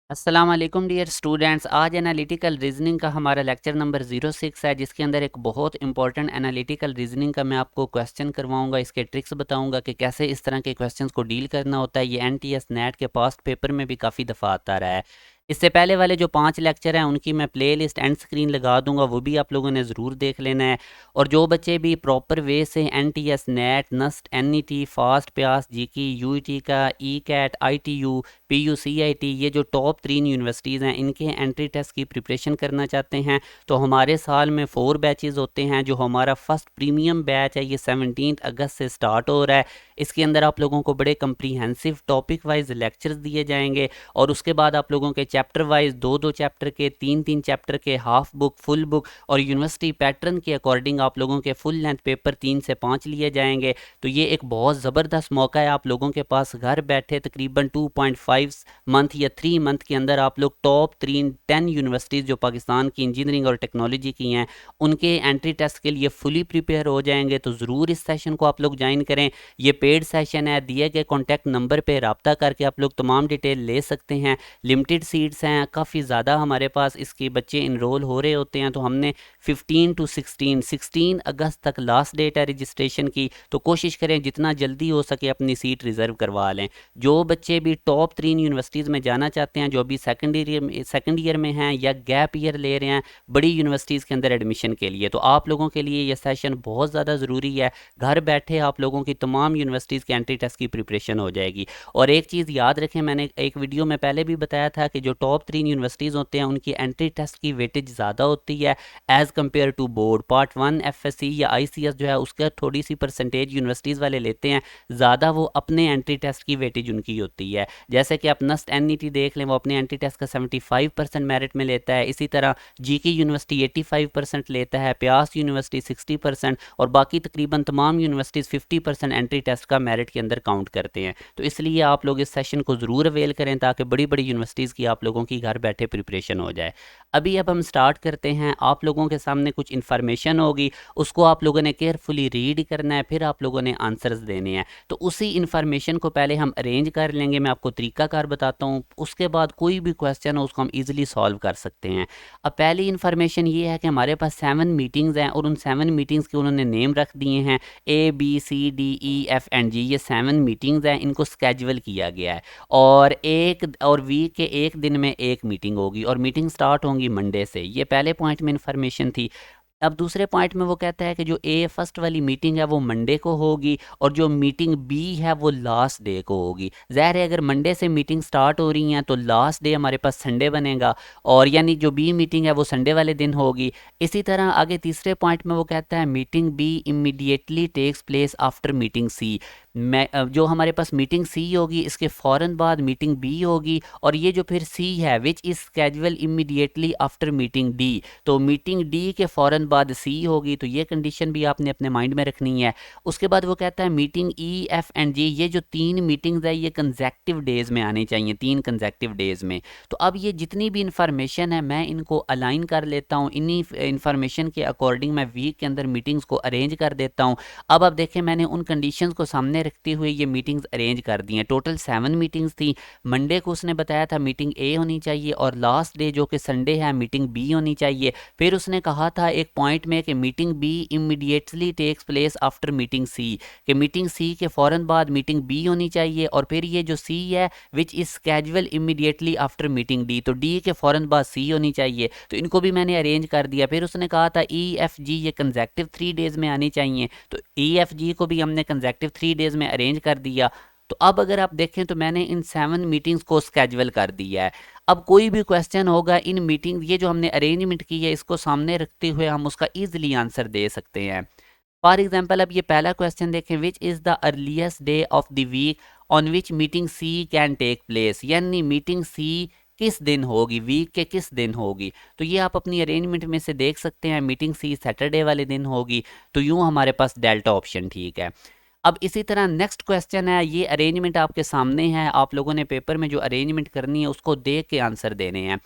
अस्सलाम वालेकुम dear students. आज एनालिटिकल रीजनिंग का हमारा लेक्चर नंबर 06 है, जिसके अंदर एक बहुत इंपॉर्टेंट एनालिटिकल रीजनिंग का मैं आपको क्वेश्चन करवाऊंगा। इसके ट्रिक्स बताऊंगा कि कैसे इस तरह के क्वेश्चंस को डील करना होता है। ये एनटीएस नेट के पास्ट पेपर में भी काफ़ी दफ़ा आता रहा है। इससे पहले वाले जो 5 लेक्चर हैं उनकी मैं प्ले लिस्ट एंड स्क्रीन लगा दूंगा, वो भी आप लोगों ने ज़रूर देख लेना है। और जो बच्चे भी प्रॉपर वे से NTS net, NUST, NET, FAST PIEAS, GIKI, UET का, ई कैट, आईटीयू, पीयूसीआईटी, ये जो टॉप 3 यूनिवर्सिटीज़ हैं इनके एंट्री टेस्ट की प्रिपरेशन करना चाहते हैं तो हमारे साल में 4 बैचेस होते हैं। जो हमारा फर्स्ट प्रीमियम बैच है ये 17 अगस्त से स्टार्ट हो रहा है। इसके अंदर आप लोगों को बड़े कंप्रीहेंसिव टॉपिक वाइज लेक्चर्स दिए जाएंगे और उसके बाद आप लोगों के चैप्टर वाइज 2-2 चैप्टर के, 3-3 चैप्टर के, हाफ बुक, फुल बुक और यूनिवर्सिटी पैटर्न के अकॉर्डिंग आप लोगों के फुल लेंथ पेपर 3 से 5 लिए जाएंगे। तो ये एक बहुत ज़बरदस्त मौका है आप लोगों के पास। घर बैठे तकरीबन 2.5 मंथ या 3 मंथ के अंदर आप लोग टॉप 10 यूनिवर्सिटीज़ जो पाकिस्तान की इंजीनियरिंग और टेक्नोलॉजी की हैं उनके एंट्री टेस्ट के लिए फुली प्रिपेयर हो जाएंगे। तो ज़रूर इस सेशन को आप लोग ज्वाइन करें। ये पेड सेशन है, दिए गए कॉन्टैक्ट नंबर पर रब्ता करके आप लोग तमाम डिटेल ले सकते हैं। लिमिटेड सीट्स हैं, काफ़ी ज़्यादा हमारे पास इसके बच्चे इनरोल हो रहे होते हैं। तो हमने 15 to 16 अगस्त तक लास्ट डेट है रजिस्ट्रेशन की। तो कोशिश करें जितना जल्दी हो सके अपनी सीट रिज़र्व करवा लें। जो बच्चे भी टॉप 3 यूनिवर्सिटीज़ में जाना चाहते हैं, जो अभी सेकेंड ईयर में हैं या गैप ईयर ले रहे हैं बड़ी यूनिवर्सिटीज़ के अंदर एडमिशन के लिए, तो आप लोगों के लिए ये सेशन बहुत ज़्यादा ज़रूरी है। घर बैठे आप लोगों की तमाम यूनिवर्सिटीज़ के एंट्री टेस्ट की प्रिपरेशन हो जाएगी। और एक चीज़ याद रखें, मैंने एक वीडियो में पहले भी बताया था कि जो टॉप 3 यूनिवर्सिटीज़ होते हैं उनकी एंट्री टेस्ट की वेटेज ज़्यादा होती है as compare to board. Part 1 FSC या आईसीएस जो है उसका थोड़ी सी परसेंटेज यूनिवर्सिटीज़ वाले लेते हैं ज़्यादा, वो अपने एंट्री टेस्ट की वेटेज उनकी होती है। जैसे कि आप नस्ट एनईटी देख लें, वो अपने एंट्री टेस्ट का 75% मेरिट में लेता है। इसी तरह जीके यूनिवर्सिटी 85% लेता है, प्यास यूनिवर्सिटी 60% और बाकी तकरीबन तमाम यूनिवर्सिटीज़ 50% एंट्री टेस्ट का मेरिट के अंदर काउंट करते हैं। तो इसलिए आप लोग इस सेशन को ज़रूर अवेल करें ताकि बड़ी बड़ी यूनिवर्सिटीज़ की आप लोगों की घर बैठे प्रिपरेशन हो जाए। अब हम स्टार्ट करते हैं। आप लोगों के सामने कुछ इन्फॉर्मेशन होगी, उसको आप लोगों ने केयरफुली रीड करना है, फिर आप लोगों ने आंसर्स देने हैं। तो उसी इन्फॉर्मेशन को पहले हम अरेंज कर लेंगे, मैं आपको तरीकाकार बताता हूँ। उसके बाद कोई भी क्वेश्चन हो उसको हम ईजिली सॉल्व कर सकते हैं। अब पहली इन्फॉर्मेशन ये है कि हमारे पास 7 मीटिंग्स हैं और उन 7 मीटिंग्स के उन्होंने नेम रख दिए हैं ABCDEFG। ये 7 मीटिंग्स हैं, इनको स्केजुअल किया गया है और वीक के एक दिन में एक मीटिंग होगी और मीटिंग स्टार्ट होंगी मंडे से। ये पहले पॉइंट में इन्फॉर्मेशन थी। अब दूसरे पॉइंट में वो कहता है कि जो फर्स्ट वाली मीटिंग है वो मंडे को होगी और जो मीटिंग बी है वो लास्ट डे को होगी। ज़ाहिर है अगर मंडे से मीटिंग स्टार्ट हो रही हैं तो लास्ट डे हमारे पास संडे बनेगा और यानी जो बी मीटिंग है वो संडे वाले दिन होगी। इसी तरह आगे तीसरे पॉइंट में वो कहता है meeting B immediately takes place after meeting C. जो हमारे पास मीटिंग सी होगी इसके फ़ौरन बाद मीटिंग बी होगी और ये जो फिर सी है which is schedule immediately after meeting D, तो मीटिंग डी के फ़ौरन बाद सी होगी। तो ये कंडीशन भी आपने अपने माइंड में रखनी है। उसके बाद वो कहता है मीटिंग ई एफ एंड जी, ये जो 3 मीटिंग्स है ये कंजेक्टिव डेज़ में आनी चाहिए, 3 कंजेक्टिव डेज़ में। तो अब ये जितनी भी इंफॉर्मेशन है मैं इनको अलाइन कर लेता हूँ, इन्हीं इंफॉर्मेशन के अकॉर्डिंग मैं वीक के अंदर मीटिंग्स को अरेंज कर देता हूँ। अब देखें मैंने उन कंडीशंस को सामने रखते हुए ये मीटिंग्स अरेंज कर दी हैं। टोटल 7 मीटिंग्स थी। मंडे को उसने बताया था मीटिंग ए होनी चाहिए और लास्ट डे जो कि संडे है मीटिंग बी होनी चाहिए। फिर उसने कहा था एक पॉइंट में कि meeting B immediately takes place after meeting C, कि मीटिंग सी के फ़ौरन बाद मीटिंग बी होनी चाहिए और फिर ये जो सी है which is schedule immediately after meeting D, तो डी के फ़ौरन बाद सी होनी चाहिए। तो इनको भी मैंने अरेंज कर दिया। फिर उसने कहा था ई एफ जी ये कंजेक्टिव 3 डेज़ में आनी चाहिए, तो ई एफ जी को भी हमने कंजेक्टिव 3 डेज़ में अरेंज कर दिया। तो अब अगर आप देखें तो मैंने इन 7 मीटिंग्स को स्केजुअल कर दिया है। अब कोई भी क्वेश्चन होगा इन मीटिंग, ये जो हमने अरेंजमेंट की है इसको सामने रखते हुए हम उसका ईजिली आंसर दे सकते हैं। फॉर एग्जाम्पल अब ये पहला क्वेश्चन देखें, which is the earliest day of the week on which meeting C can take place, यानी मीटिंग सी किस दिन होगी, वीक के किस दिन होगी। तो ये आप अपनी अरेंजमेंट में से देख सकते हैं। मीटिंग सी सैटरडे वाले दिन होगी, तो यूँ हमारे पास डेल्टा ऑप्शन ठीक है। अब इसी तरह नेक्स्ट क्वेश्चन है, ये अरेंजमेंट आपके सामने है, आप लोगों ने पेपर में जो अरेंजमेंट करनी है उसको देख के आंसर देने हैं।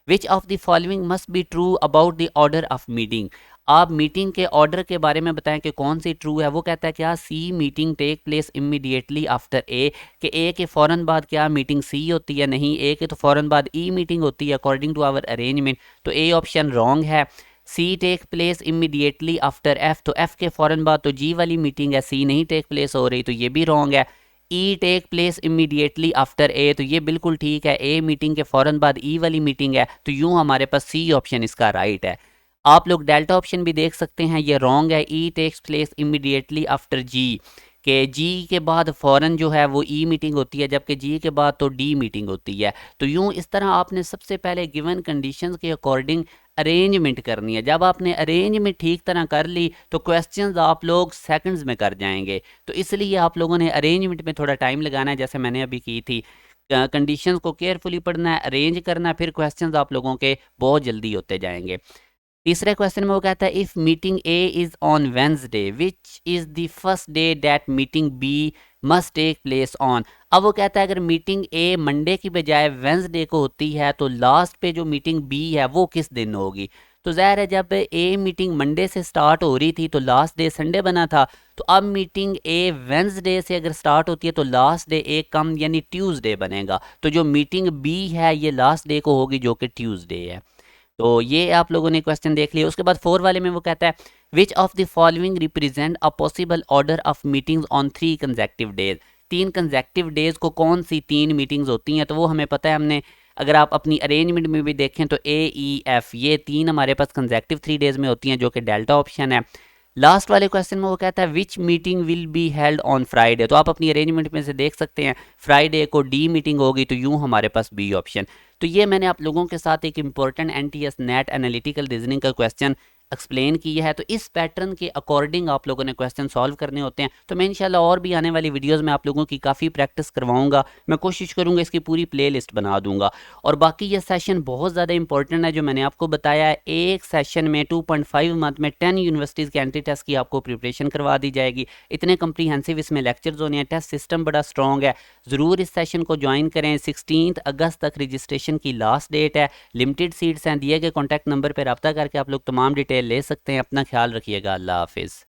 Which of the following must be true about the order of meeting. आप मीटिंग के ऑर्डर के बारे में बताएं कि कौन सी ट्रू है। वो कहता है क्या, C meeting take place immediately after A, कि ए के फ़ौरन बाद क्या मीटिंग सी होती है, नहीं, ए के तो फ़ौरन बाद ई मीटिंग होती है अकॉर्डिंग टू आवर अरेंजमेंट, तो ए ऑप्शन रॉन्ग है। C take place immediately after F, तो एफ के फ़ौरन बाद तो जी वाली मीटिंग है, सी नहीं टेक प्लेस हो रही, तो ये भी रॉन्ग है। ई टेक प्लेस इमीडिएटली आफ्टर ए, तो ये बिल्कुल ठीक है, ए मीटिंग के फ़ौरन बाद ई वाली मीटिंग है, तो यूँ हमारे पास सी ऑप्शन इसका राइट है। आप लोग डेल्टा ऑप्शन भी देख सकते हैं, ये रॉन्ग है, ई टेक्स प्लेस इमीडिएटली आफ्टर जी, के जी के बाद फ़ौरन जो है वो ई मीटिंग होती है, जबकि जी के बाद तो डी मीटिंग होती है। तो यूँ इस तरह आपने सबसे पहले गिवन कंडीशंस के अकॉर्डिंग अरेंजमेंट करनी है। जब आपने अरेंजमेंट ठीक तरह कर ली तो क्वेश्चंस आप लोग सेकंड्स में कर जाएंगे। तो इसलिए आप लोगों ने अरेंजमेंट में थोड़ा टाइम लगाना है, जैसे मैंने अभी की थी। कंडीशंस को केयरफुली पढ़ना है, अरेंज करना है, फिर क्वेश्चंस आप लोगों के बहुत जल्दी होते जाएंगे। तीसरे क्वेश्चन में वो कहता है, if meeting A is on Wednesday which is the first day that meeting B must take place on. अब वो कहता है अगर मीटिंग ए मंडे की बजाय वेंसडे को होती है तो लास्ट पे जो मीटिंग बी है वो किस दिन होगी। तो ज़ाहिर है जब ए मीटिंग मंडे से स्टार्ट हो रही थी तो लास्ट डे संडे बना था, तो अब मीटिंग ए वेंसडे से अगर स्टार्ट होती है तो लास्ट डे एक कम यानी ट्यूसडे बनेगा। तो जो मीटिंग बी है ये लास्ट डे को होगी जो कि ट्यूसडे है। तो ये आप लोगों ने क्वेश्चन देख लिया। उसके बाद 4 वाले में वो कहता है, which of the following represent a possible order of meetings on 3 consecutive days. 3 consecutive days को कौन सी 3 मीटिंग्स होती हैं, तो वो हमें पता है। हमने अगर आप अपनी अरेंजमेंट में भी देखें तो ए ई एफ ये 3 हमारे पास कंसेक्टिव 3 डेज में होती हैं, जो कि डेल्टा ऑप्शन है। लास्ट वाले क्वेश्चन में वो कहता है, which meeting will be held on Friday. तो आप अपनी अरेंजमेंट में से देख सकते हैं फ्राइडे को डी मीटिंग होगी, तो यूँ हमारे पास बी ऑप्शन। तो ये मैंने आप लोगों के साथ एक important NTS net analytical reasoning का क्वेश्चन एक्सप्लेन किया है। तो इस पैटर्न के अकॉर्डिंग आप लोगों ने क्वेश्चन सॉल्व करने होते हैं। तो मैं इंशाल्लाह और भी आने वाली वीडियोस में आप लोगों की काफ़ी प्रैक्टिस करवाऊंगा। मैं कोशिश करूंगा इसकी पूरी प्लेलिस्ट बना दूंगा। और बाकी ये सेशन बहुत ज़्यादा इंपॉर्टेंट है जो मैंने आपको बताया है। एक सेशन में 2.5 मंथ में 10 यूनिवर्सिटीज़ के एंट्री टेस्ट की आपको प्रिपरेशन करवा दी जाएगी। इतने कंप्रीहेंसिव इसमें लेक्चर्स होने हैं, टेस्ट सिस्टम बड़ा स्ट्रॉन्ग है। ज़रूर इस सेशन को ज्वाइन करें। 16 अगस्त तक रजिस्ट्रेशन की लास्ट डेट है। लिमिटेड सीट्स हैं। दिए गए कॉन्टैक्ट नंबर पर रब्ता करके आप लोग तमाम डिटेल ले सकते हैं। अपना ख्याल रखिएगा। अल्लाह हाफिज़।